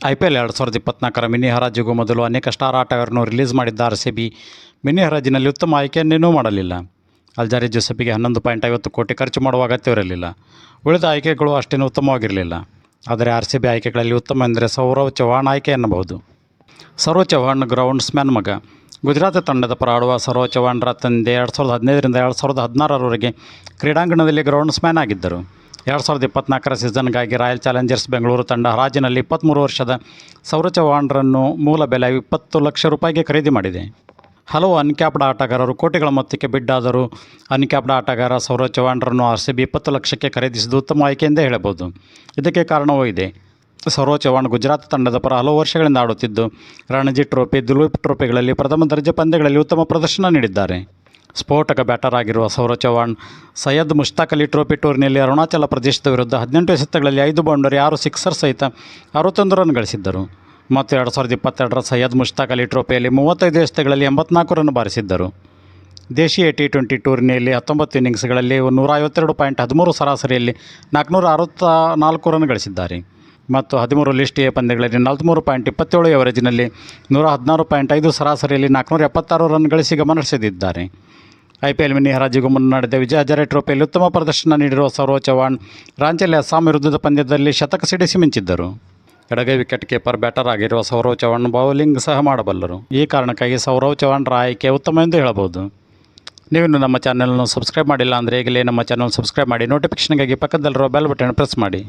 IPL 2024 mini ಹರಾಜಿಗೂ ಮೊದಲು ಅನೇಕ star ಆಟಗಾರರನ್ನು ರಿಲೀಸ್ ಮಾಡಿದ್ದ RCB ಮಿನಿ ಹರಾಜಿನಲ್ಲಿ ಉತ್ತಮ ಆಯ್ಕೆಯನ್ನೇನೂ ಮಾಡಲಿಲ್ಲ. ಅಲ್ಜಾರಿ ಜೋಸೆಫಿಗೆ 11.50 ಕೋಟಿ ಖರ್ಚು ಮಾಡುವ ಅಗತ್ಯವಿರಲಿಲ್ಲ. ಉಳಿದ ಆಯ್ಕೆಗಳು ಅಷ್ಟೇನೂ ಉತ್ತಮವಾಗಿರಲಿಲ್ಲ. ಆದರೆ RCB ಆಯ್ಕೆಗಳಲ್ಲಿ ಉತ್ತಮ ಎಂದರೆ ಸೌರವ್ ಚೌಹಾಣ್ ಆಯ್ಕೆ ಎನ್ನಬಹುದು. ಸೌರವ್ ಚೌಹಾಣ್ ಗ್ರೌಂಡ್ಸ್ಮ್ಯಾನ್ ಮಗ. ಗುಜರಾತ್ ತಂಡದ ಪರ ಆಡುವ ಸೌರವ್ ಚೌಹಾಣ್ರ ತಂದೆ 2015ರಿಂದ 2016ರವರೆಗೆ ಕ್ರೀಡಾಂಗಣದಲ್ಲಿ ಗ್ರೌಂಡ್ಸ್ಮ್ಯಾನ್ ಆಗಿದ್ದರು. 2024ರ ಸೀಸನ್ಗಾಗಿ ರಾಯಲ್ ಚಾಲೆಂಜರ್ಸ್ ಬೆಂಗಳೂರು ತಂಡ ಹರಾಜಿನಲ್ಲಿ 23 ವರ್ಷದ ಸೌರವ್ ಚೌಹಾಣ್ರನ್ನು ಮೂಲ ಬೆಲೆ 20 ಲಕ್ಷ ರೂಪಾಯಿಗೆ ಖರೀದಿ ಮಾಡಿದೆ. ಹಲವು ಅನ್ಕ್ಯಾಪ್ಡ್ ಆಟಗಾರರು ಕೋಟಿಗಳ ಮೊತ್ತಕ್ಕೆ ಬಿಡ್ಡಾದರೂ ಅನ್ಕ್ಯಾಪ್ಡ್ ಆಟಗಾರ ಸೌರವ್ ಚೌಹಾಣ್ರನ್ನು RCB 20 ಲಕ್ಷಕ್ಕೆ ಖರೀದಿಸಿದ್ದು ಉತ್ತಮ ಆಯ್ಕೆ ಎಂದೇ ಹೇಳಬಹುದು. ಇದಕ್ಕೆ ಕಾರಣವೂ ಇದೆ. ಸೌರವ್ ಚೌಹಾಣ್ ಗುಜರಾತ್ ತಂಡದ ಪರ ಹಲವು ವರ್ಷಗಳಿಂದ ಆಡುತ್ತಿದ್ದು ರಣಜಿ ಟ್ರೋಫಿ, ದುಲೀಪ್ ಟ್ರೋಫಿಗಳಲ್ಲಿ ಪ್ರಥಮ ದರ್ಜೆ ಪಂದ್ಯಗಳಲ್ಲಿ ಉತ್ತಮ ಪ್ರದರ್ಶನ ನೀಡಿದ್ದಾರೆ. ಸ್ಫೋಟಕ ಬ್ಯಾಟರ್ ಆಗಿರುವ ಸೌರವ್ ಚೌಹಾಣ್ ಸೈಯದ್ ಮುಷ್ತಾಕ್ ಅಲಿ ಟ್ರೋಫಿ ಟೂರ್ನಿಯಲ್ಲಿ ಅರುಣಾಚಲ ಪ್ರದೇಶದ ವಿರುದ್ಧ 18 ಎಸೆತಗಳಲ್ಲಿ 5 ಬೌಂಡರಿ 6 ಸಿಕ್ಸರ್ ಸಹಿತ 61 ರನ್ ಗಳಿಸಿದ್ದರು. ಮತ್ತು 2022ರ ಸೈಯದ್ ಮುಷ್ತಾಕ್ ಅಲಿ ಟ್ರೋಫಿಯಲ್ಲಿ 35 ಎಸೆತಗಳಲ್ಲಿ 84 ರನ್ ಬಾರಿಸಿದ್ದರು. ದೇಶೀಯ T20 ಟೂರ್ನಿಯಲ್ಲಿ 19 ಇನ್ನಿಂಗ್ಸ್ಗಳಲ್ಲಿ 152.13 ಸರಾಸರಿಯಲ್ಲಿ 464 ರನ್ ಗಳಿಸಿದ್ದಾರೆ. ಮತ್ತು 13 ಲಿಸ್ಟ್ ಎ ಪಂದ್ಯಗಳಲ್ಲಿ 43.27 ಎವರೇಜ್ನಲ್ಲಿ 116.5 ಸರಾಸರಿಯಲ್ಲಿ 476 ರನ್ ಗಳಿಸಿ ಗಮನ ಸೆಳೆದಿದ್ದಾರೆ. IPL ಮಿನಿ ಹರಾಜಿಗೂ ಮುನ್ನ ನಡೆದ ವಿಜಯ್ ಹಜಾರೆ ಟ್ರೋಫಿಯಲ್ಲಿ ಉತ್ತಮ ಪ್ರದರ್ಶನ ನೀಡಿರುವ ಸೌರವ್ ಚೌಹಾಣ್ ರಾಂಚಿಯಲ್ಲಿ ಅಸ್ಸಾಂ ವಿರುದ್ಧದ ಪಂದ್ಯದಲ್ಲಿ ಶತಕ ಸಿಡಿಸಿ ಮಿಂಚಿದ್ದರು. ಎಡಗೈ ವಿಕೆಟ್ ಕೀಪರ್ ಬ್ಯಾಟರ್ ಆಗಿರುವ ಸೌರವ್ ಚೌಹಾಣ್ ಬೌಲಿಂಗ್ ಸಹ ಮಾಡಬಲ್ಲರು. ಈ ಕಾರಣಕ್ಕಾಗಿ ಸೌರವ್ ಚೌಹಾಣ್ರ ಆಯ್ಕೆ ಉತ್ತಮ ಎಂದು ಹೇಳಬಹುದು. ನೀವಿನ್ನು ನಮ್ಮ ಚಾನಲನ್ನು ಸಬ್ಸ್ಕ್ರೈಬ್ ಮಾಡಿಲ್ಲ ಅಂದರೆ ಈಗಲೇ ನಮ್ಮ ಚಾನಲ್ ಸಬ್ಸ್ಕ್ರೈಬ್ ಮಾಡಿ, ನೋಟಿಫಿಕೇಷನ್ಗಾಗಿ ಪಕ್ಕದಲ್ಲಿರುವ ಬೆಲ್ ಬಟನ್ ಪ್ರೆಸ್ ಮಾಡಿ.